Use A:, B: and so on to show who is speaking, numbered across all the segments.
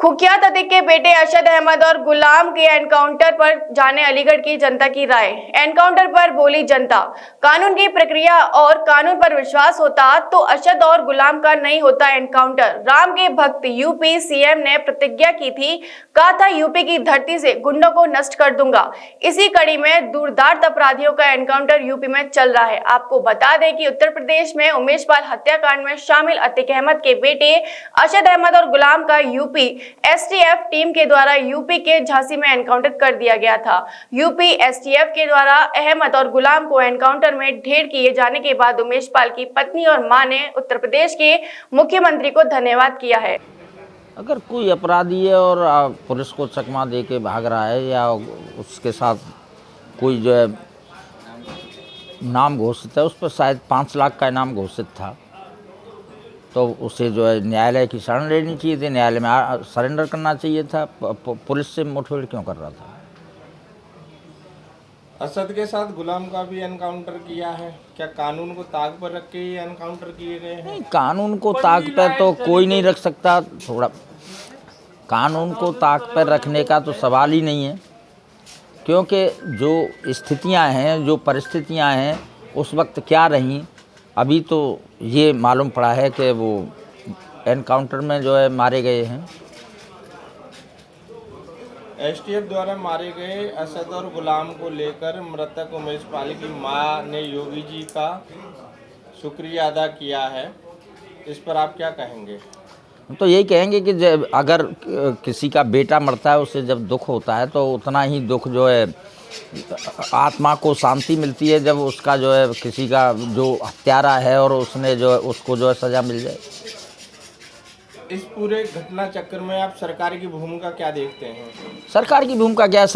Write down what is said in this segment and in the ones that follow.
A: कुख्यात अतीक के बेटे अरशद अहमद और गुलाम के एनकाउंटर पर जाने अलीगढ़ की जनता की राय। एनकाउंटर पर बोली जनता, कानून की प्रक्रिया और कानून पर विश्वास होता तो अरशद और गुलाम का नहीं होता एनकाउंटर। राम के भक्त यूपी सीएम ने प्रतिज्ञा की थी, कहा था यूपी की धरती से गुंडों को नष्ट कर दूंगा। इसी कड़ी में दूरदार अपराधियों का एनकाउंटर यूपी में चल रहा है। आपको बता दें कि उत्तर प्रदेश में उमेश पाल हत्याकांड में शामिल अतीक अहमद के बेटे अरशद अहमद और गुलाम का यूपी एसटीएफ टीम के द्वारा यूपी के झांसी में एनकाउंटर कर दिया गया था। यूपी एसटीएफ के द्वारा अहमद और गुलाम को एनकाउंटर में ढेर किए जाने के बाद उमेश पाल की पत्नी और मां ने उत्तर प्रदेश के मुख्यमंत्री को धन्यवाद किया है।
B: अगर कोई अपराधी है और पुलिस को चकमा दे के भाग रहा है या उसके साथ कोई जो है नाम घोषित है, उस पर शायद 5 लाख का इनाम घोषित था, तो उसे जो है न्यायालय की शरण लेनी चाहिए थी, न्यायालय में सरेंडर करना चाहिए था। पुलिस से मुठभेड़ क्यों कर रहा था?
C: असद के साथ गुलाम का भी एनकाउंटर किया है, क्या कानून को ताक पर रख के ये एनकाउंटर किए गए हैं?
B: नहीं, कानून को ताक पर तो कोई नहीं रख सकता। थोड़ा कानून को ताक पर रखने का तो सवाल ही नहीं है, क्योंकि जो स्थितियां हैं, जो परिस्थितियां हैं उस वक्त क्या रहीं, अभी तो ये मालूम पड़ा है कि वो एनकाउंटर में जो है मारे गए हैं।
C: एसटीएफ द्वारा मारे गए असद और गुलाम को लेकर मृतक उमेश पाल की मां ने योगी जी का शुक्रिया अदा किया है, इस पर आप क्या कहेंगे?
B: तो यही कहेंगे कि जब अगर किसी का बेटा मरता है, उससे जब दुख होता है तो उतना ही दुख जो है आत्मा को शांति मिलती है जब उसका जो है किसी का जो हत्यारा है और उसने जो है उसको जो है सज़ा मिल जाए।
C: इस पूरे घटना चक्र में आप सरकार की भूमिका क्या देखते हैं?
B: सरकार की भूमिका क्या है?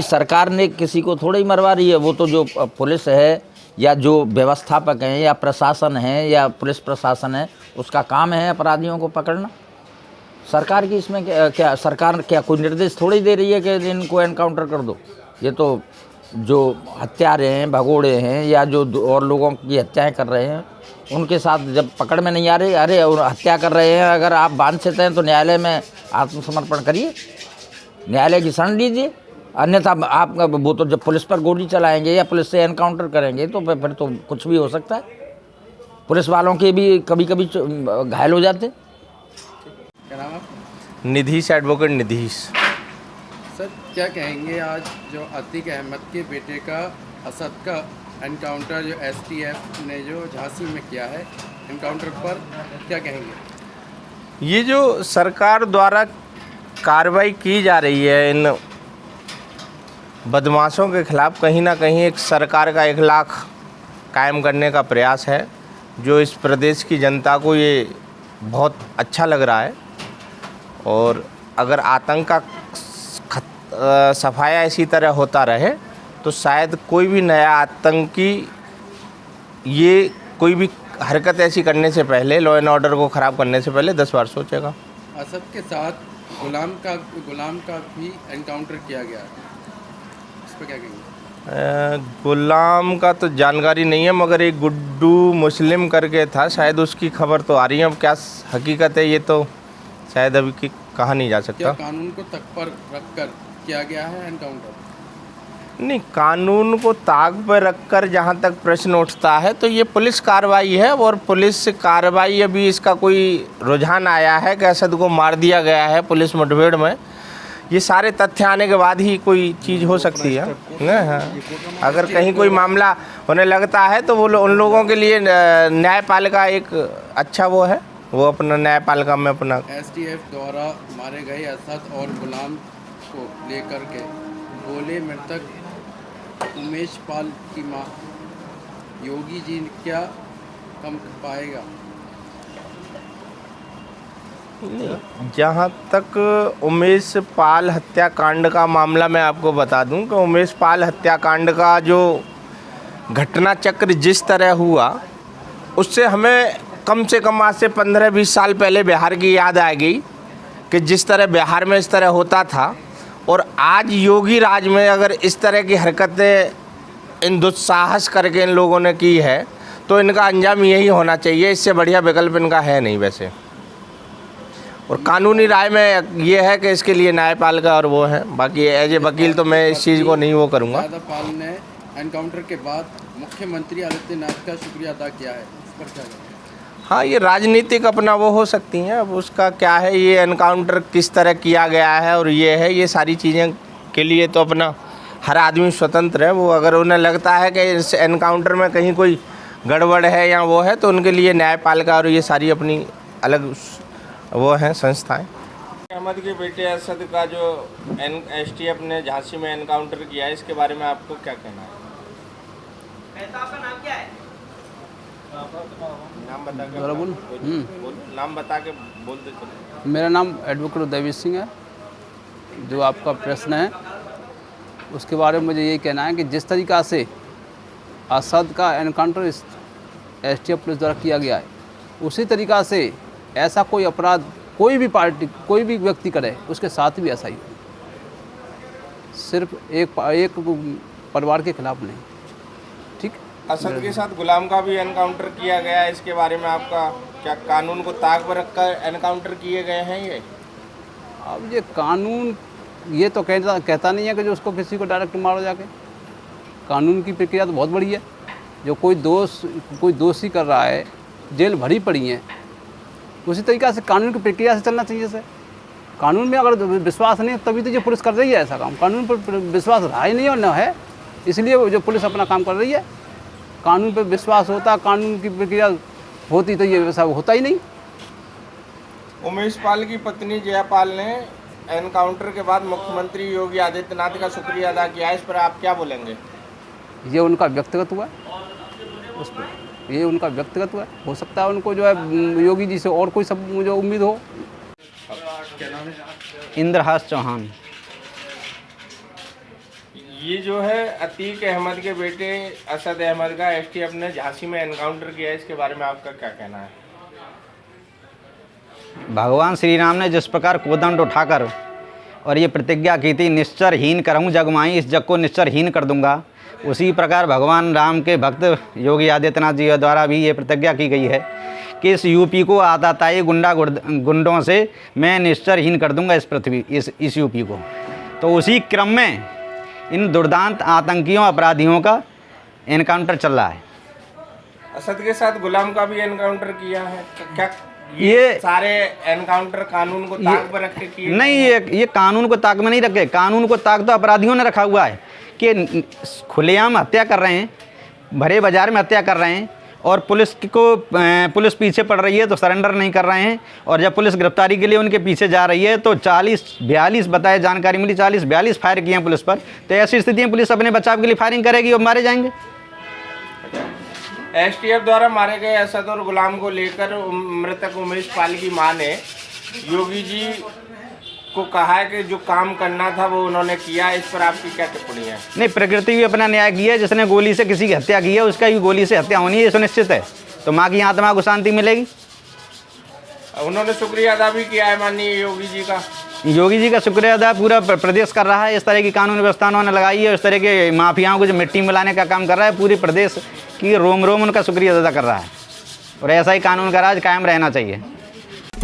B: सरकार ने किसी को थोड़ा ही मरवा रही है। वो तो जो पुलिस है या जो व्यवस्थापक हैं या प्रशासन है या पुलिस प्रशासन है, उसका काम है अपराधियों को पकड़ना। सरकार की इसमें क्या सरकार क्या कोई निर्देश थोड़ी दे रही है कि इनको एनकाउंटर कर दो? ये तो जो हत्यारे हैं, भगोड़े हैं या जो और लोगों की हत्याएं कर रहे हैं, उनके साथ जब पकड़ में नहीं आ रहे, अरे और हत्या कर रहे हैं, अगर आप वांछित हैं तो न्यायालय में आत्मसमर्पण करिए, न्यायालय की शरण लीजिए। अन्यथा आप वो तो जब पुलिस पर गोली चलाएंगे या पुलिस से एनकाउंटर करेंगे तो फिर तो कुछ भी हो सकता है। पुलिस वालों के भी कभी कभी घायल हो जाते।
D: क्या नाम है?
C: निधीश, एडवोकेट निधीश।
D: सर, क्या कहेंगे आज जो अतीक अहमद के बेटे का असद का एनकाउंटर जो एसटीएफ ने जो झांसी में किया है, एनकाउंटर पर क्या कहेंगे?
C: ये जो सरकार द्वारा कार्रवाई की जा रही है इन बदमाशों के खिलाफ, कहीं ना कहीं एक सरकार का इखलाक कायम करने का प्रयास है, जो इस प्रदेश की जनता को ये बहुत अच्छा लग रहा है। और अगर आतंक का सफाया इसी तरह होता रहे तो शायद कोई भी नया आतंकी ये कोई भी हरकत ऐसी करने से पहले, लॉ एंड ऑर्डर को ख़राब करने से पहले 10 बार सोचेगा।
D: असद के साथ गुलाम का भी एनकाउंटर किया गया है, इस पर क्या कहेंगे?
C: गुलाम का तो जानकारी नहीं है, मगर एक गुड्डू मुस्लिम करके था, शायद उसकी खबर तो आ रही है। अब क्या हकीकत है ये तो शायद अभी की कहा नहीं जा सकता।
D: क्या कानून को तक पर रखकर किया गया है एनकाउंटर?
C: नहीं, कानून को ताक पर रखकर जहाँ तक प्रश्न उठता है तो ये पुलिस कार्रवाई है, और पुलिस कार्रवाई अभी इसका कोई रुझान आया है कि असद को मार दिया गया है पुलिस मुठभेड़ में, ये सारे तथ्य आने के बाद ही कोई चीज़ हो सकती है। हाँ, अगर कहीं कोई मामला होने लगता है तो वो उन लोगों के लिए न्यायपालिका एक अच्छा वो है, वो अपना न्यायपालिका में अपना।
D: एसटीएफ द्वारा मारे गए असद और गुलाम को लेकर के बोले मृतक उमेश पाल की मां, योगी जी क्या कम पाएगा?
C: जहाँ तक उमेश पाल हत्याकांड का मामला मैं आपको बता दूं कि उमेश पाल हत्याकांड का जो घटना चक्र जिस तरह हुआ, उससे हमें कम से कम आज से 15-20 साल पहले बिहार की याद आ गई कि जिस तरह बिहार में इस तरह होता था, और आज योगी राज में अगर इस तरह की हरकतें इन दुस्साहस करके इन लोगों ने की है तो इनका अंजाम यही होना चाहिए। इससे बढ़िया विकल्प इनका है नहीं वैसे। और कानूनी राय में ये है कि इसके लिए न्यायपालिका और वो है, बाकी एज ए वकील तो मैं इस चीज़ को नहीं वो करूँगा।
D: यादवपाल ने एनकाउंटर के बाद मुख्यमंत्री आदित्यनाथ का शुक्रिया अदा किया है, इस पर क्या कहेंगे?
C: हाँ, ये राजनीतिक अपना वो हो सकती हैं, अब उसका क्या है, ये एनकाउंटर किस तरह किया गया है और ये है, ये सारी चीज़ें के लिए तो अपना हर आदमी स्वतंत्र है। वो अगर उन्हें लगता है कि इस एनकाउंटर में कहीं कोई गड़बड़ है या वो है, तो उनके लिए न्यायपालिका और ये सारी अपनी अलग वो हैं संस्थाएं। अहमद के बेटे असद का जो STF ने झांसी में एनकाउंटर किया है, इसके बारे में आपको क्या कहना है?
A: आपका नाम क्या है?
C: नाम बता के नाम बता के बोलते चलो।
E: मेरा नाम एडवोकेट उदयवीर सिंह है। जो आपका प्रश्न है उसके बारे में मुझे यही कहना है कि जिस तरीक़ा से असद का एनकाउंटर STF पुलिस द्वारा किया गया है, उसी तरीक़ा से ऐसा कोई अपराध कोई भी पार्टी कोई भी व्यक्ति करे उसके साथ भी ऐसा ही हो, सिर्फ एक परिवार के खिलाफ नहीं। ठीक।
C: असद के साथ गुलाम का भी एनकाउंटर किया गया है, इसके बारे में आपका क्या, कानून को ताक पर रखकर एनकाउंटर किए गए हैं ये?
E: अब ये कानून ये तो कहता नहीं है कि जो उसको किसी को डायरेक्ट मारो जाके। कानून की प्रक्रिया तो बहुत बड़ी है। जो कोई दोषी कर रहा है, जेल भरी पड़ी है, उसी तरीक़ा से कानून की प्रक्रिया से चलना चाहिए सर। कानून में अगर विश्वास नहीं तभी तो ये पुलिस कर रही है ऐसा काम। कानून पर विश्वास रहा ही नहीं और न है, इसलिए जो पुलिस अपना काम कर रही है। कानून पर विश्वास होता, कानून की प्रक्रिया होती तो ये वैसा होता ही नहीं।
C: उमेश पाल की पत्नी जयापाल ने एनकाउंटर के बाद मुख्यमंत्री योगी आदित्यनाथ का शुक्रिया अदा किया है, इस पर आप क्या बोलेंगे?
E: ये उनका व्यक्तिगत हुआ, उस पर ये उनका व्यक्तिगत हुआ। हो सकता है उनको जो है योगी जी से और कोई सब जो उम्मीद हो।
D: क्या नाम है?
F: इंद्रहास चौहान।
C: ये जो है अतीक अहमद के बेटे असद अहमद का STF ने झांसी में एनकाउंटर किया है, इसके बारे में आपका क्या कहना है?
F: भगवान श्री राम ने जिस प्रकार कोदंड उठाकर और ये प्रतिज्ञा की थी, निश्चरहीन करऊँ जग माई, इस जग को निश्चरहीन कर दूंगा, उसी प्रकार भगवान राम के भक्त योगी आदित्यनाथ जी द्वारा भी ये प्रतिज्ञा की गई है कि इस यूपी को आताताई गुंडों से मैं निश्चरहीन कर दूंगा, इस पृथ्वी इस यूपी को। तो उसी क्रम में इन दुर्दांत आतंकियों अपराधियों का एनकाउंटर चल रहा है।
C: असद के साथ गुलाम का भी एनकाउंटर किया है, क्या
F: ये
C: सारे एनकाउंटर कानून को ताक पर रख के किए?
F: नहीं, ये कानून को ताक में नहीं रखे। कानून को ताक तो अपराधियों ने रखा हुआ है कि खुलेआम हत्या कर रहे हैं, भरे बाजार में हत्या कर रहे हैं, और पुलिस पीछे पड़ रही है तो सरेंडर नहीं कर रहे हैं, और जब पुलिस गिरफ्तारी के लिए उनके पीछे जा रही है तो 40-42 बताए, जानकारी मिली 40-42 फायर किए हैं पुलिस पर। तो ऐसी स्थिति में पुलिस अपने बचाव के लिए फायरिंग करेगी और मारे जाएंगे।
C: STF द्वारा मारे गए असद और गुलाम को लेकर मृतक उमेश पाल की मां ने योगी जी को कहा है कि जो काम करना था वो उन्होंने किया, इस पर आपकी क्या टिप्पणी है?
F: नहीं, प्रकृति भी अपना न्याय की है। जिसने गोली से किसी की हत्या की है उसका भी गोली से हत्या होनी है, सुनिश्चित है। तो माँ की आत्मा को शांति मिलेगी।
C: उन्होंने शुक्रिया अदा भी किया है माननीय योगी जी का।
F: योगी जी का शुक्रिया अदा पूरा प्रदेश कर रहा है। इस तरह की कानून व्यवस्था उन्होंने लगाई है, इस तरह के माफियाओं को जो मिट्टी मिलाने का काम कर रहा है, पूरी प्रदेश की रोम रोम उनका शुक्रिया अदा कर रहा है। और ऐसा ही कानून का राज कायम रहना चाहिए।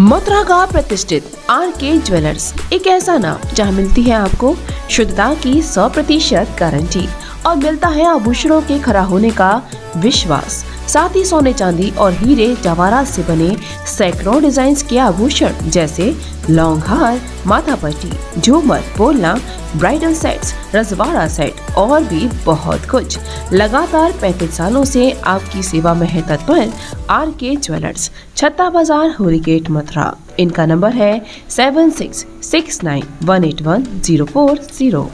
G: मथुरा का प्रतिष्ठित RK ज्वेलर्स एक ऐसा नाम जहां मिलती है आपको शुद्धता की 100% गारंटी और मिलता है आभूषणों के खरा होने का विश्वास। साथ ही सोने चांदी और हीरे जवाहरात से बने सैकड़ों डिजाइन के आभूषण जैसे लॉन्ग हार, माथा पट्टी, झूमर, बोलना, ब्राइडल सेट्स, रजवाड़ा सेट और भी बहुत कुछ। लगातार 35 सालों से आपकी सेवा में है तत्पर RK ज्वेलर्स, छत्ता बाजार, होली गेट, मथुरा। इनका नंबर है 7669181040।